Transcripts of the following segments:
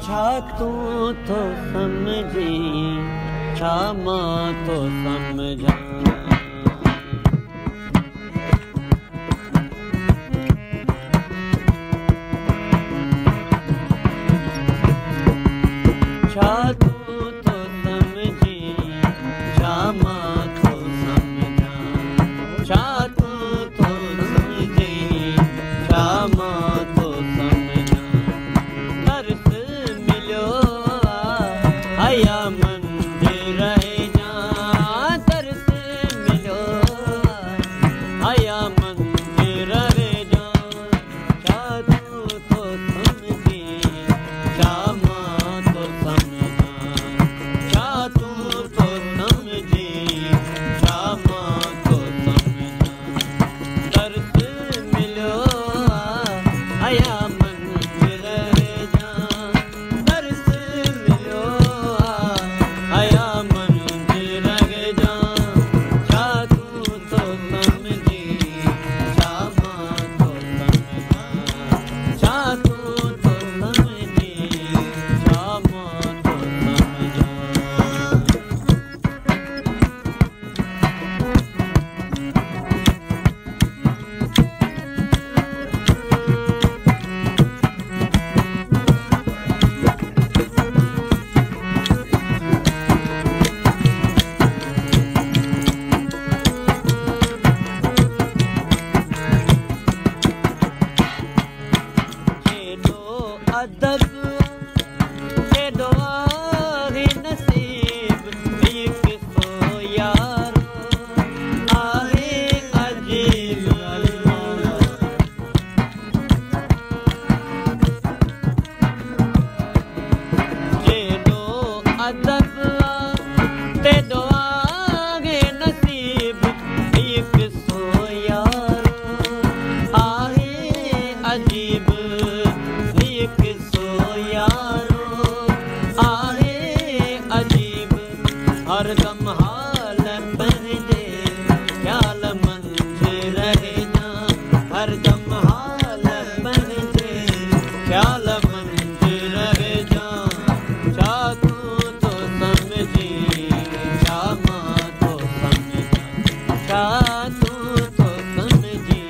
छा तूं थो सम्झी छा मां थो सम्झां छा तूं थो सम्झी छा मां थो सम्झां छा तूं थो सम्झी छा मां थो सम्झां तरस मिलियो आया मंदिर जा तरस मिलियो आया मंदिर जा छा तूं थो सम्झी छा मां थो सम्झां छा तूं थो सम्झी छा मां थो सम्झां तरस मिलियो आया मंदिर जा तरस मिलियो आया मंदिर जा छा तूं थो सम्झी छा मां थो सम्झां छा तूं थो सम्झी छा मां थो सम्झां केॾो अदब केॾो आहे नसीब हीउ किसो यारो आहे अजीब केॾो अदब तेॾो आहे नसीब हीउ किसो यारो आहे अजीब हीउ किसो यारो आहे अजीब हरदम हाल पंहिंजे ख़्याल मंझि रहिजां हरदम हाल पंहिंजे ख़्याल मंझि रहिजां छा तूं थो सम्झी छा मां थो सम्झां छा तूं थो सम्झी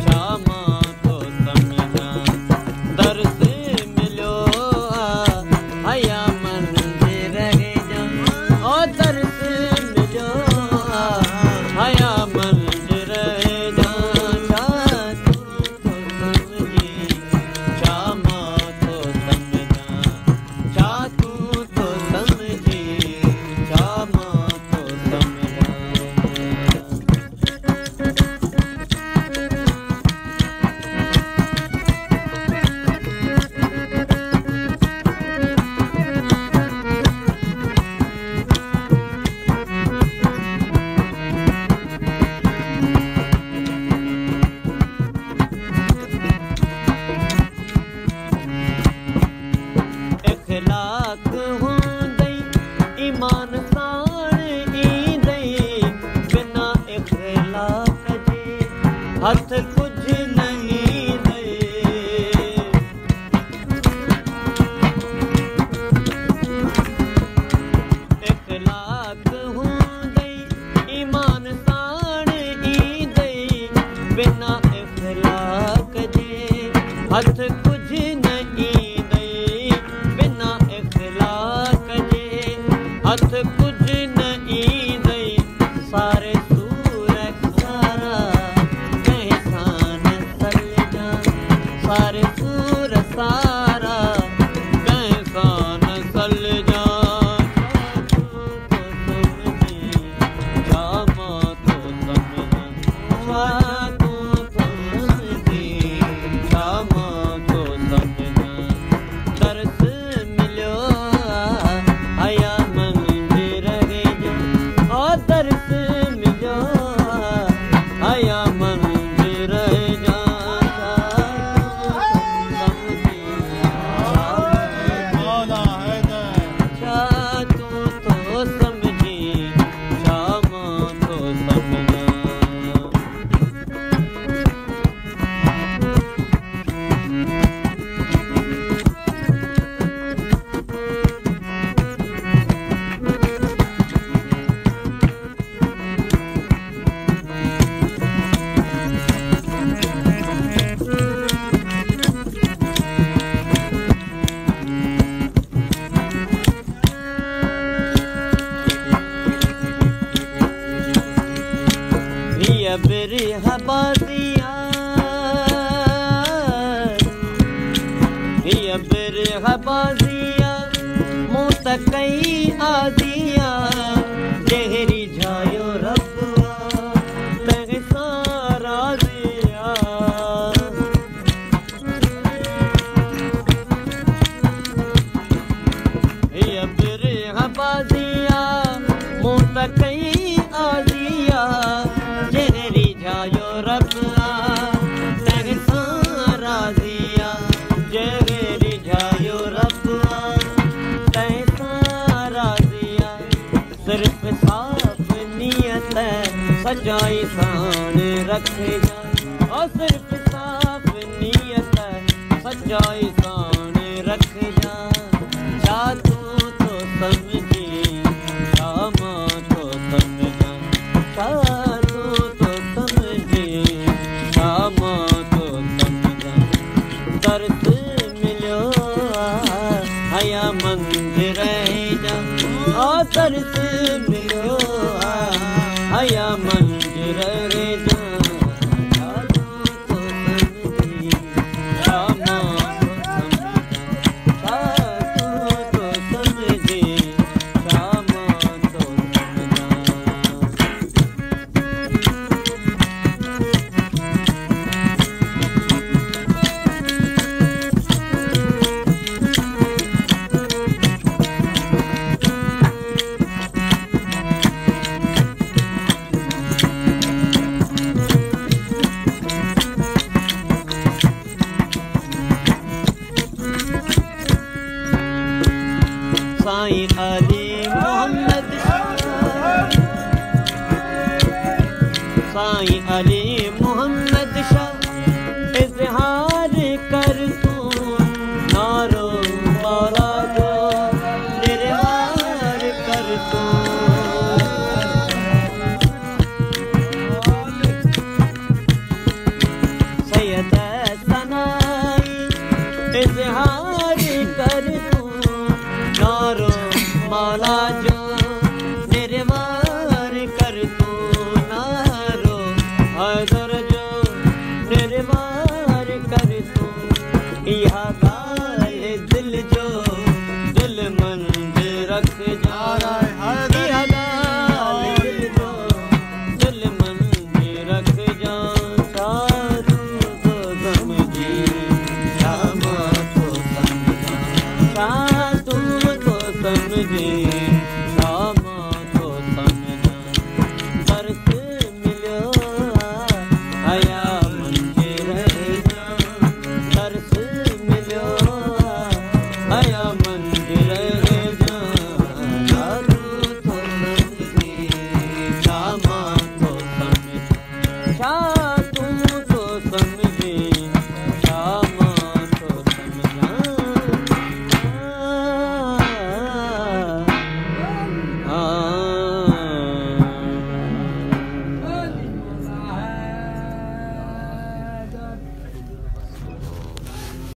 छा मां थो सम्झां तरस मिलियो आया मंदिर जा ओ तरस मिलियो आया मंदिर जा छा तूं थो सम्झी छा मां थो सम्झां छा तूं थो सम्झी छा मां थो सम्झां इख़लाक़ हूंदई ईमान साण ईंदई बिना इख़लाक़ जे हथ कुझु न ईंदई इख़लाक़ हूंदई ईमान साण ईंदई बिना इख़लाक़ जे हथ कुझु न ईंदई बिना इख़लाक़ जे हथ कुझु न ईंदई सारे सूर सारा कंहिं सां न सलिजां सारे सूर सारा कंहिं सां न सलिजां छा मां थो सम्झां छा तूं थो सम्झी छा मां थो सम्झां तरस मिलियो आया मंदिर जा ओ तरस मिलियो आया मंदिर जा छा तूं थो सम्झी बिरह बाजिया मुँह तक कई आदिया जहरी जायो रब्बा तह सारा दिया ये बिरह बाजिया मुँह तक कई आदिया जहरी जायो रब्बा तह सारा दिया जहरी जायो रब्बा तह सारा दिया सिर्फ साफ नियत सजाई शान रख जा और सिर्फ साफ नियत सजाई शान रख जा क्या तू तो समझी शामा तो समझा क्या तू तो समझी शामा तो समझा दर्द मिलो हया मंदिर जा और दर्द मिलो हया मंदिर जा क्या तू तो समझी शामा तो समझा क्या तू तो समझी शामा तो साईं अली मोहम्मद शाह साईं अली मोहम्मद शाह इजहार कर तू नारो मौला जो निर्वार कर तू सैयद सनाई इजहार कर तू नारो मौला जो निर्वार कर तू नारो हजर जो निर्वार कर तू यहाँ गाल दिल जो दिल मंद रख जा यहाँ गाल दिल जो दिल मंद रख जा सारू तो समझी शामा तो समझा समझे